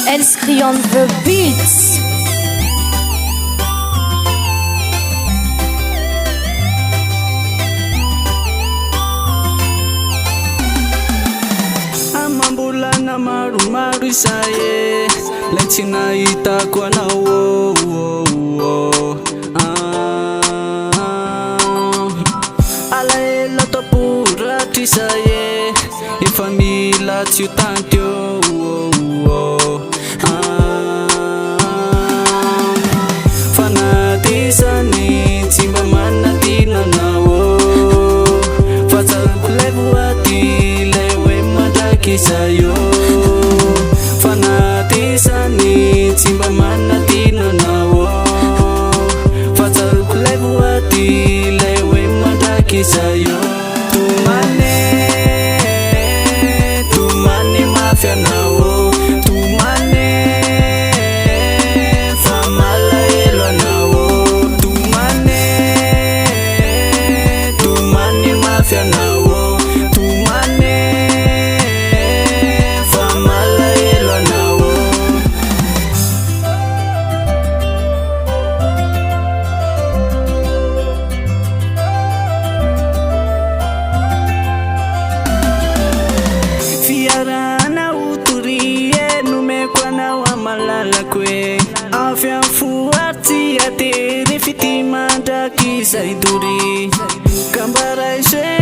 SCKRRY on the beats. Amambulana maru isaye lechina itakwa na alae la topura tisaye ifamila tiutantio fanatisani timba manatina nawo fatalkulebuati lewe madakisayo fanatisani timba manatina nawo fatalkulebuati lewe madakisayo tumane mafia nawo tumane famala elo nawo tumane mafia nawo tumane famala elo nawo fiarana uturie numekwana wa malala kwe afya fuati atere fitima dakisa iduri kambara ishe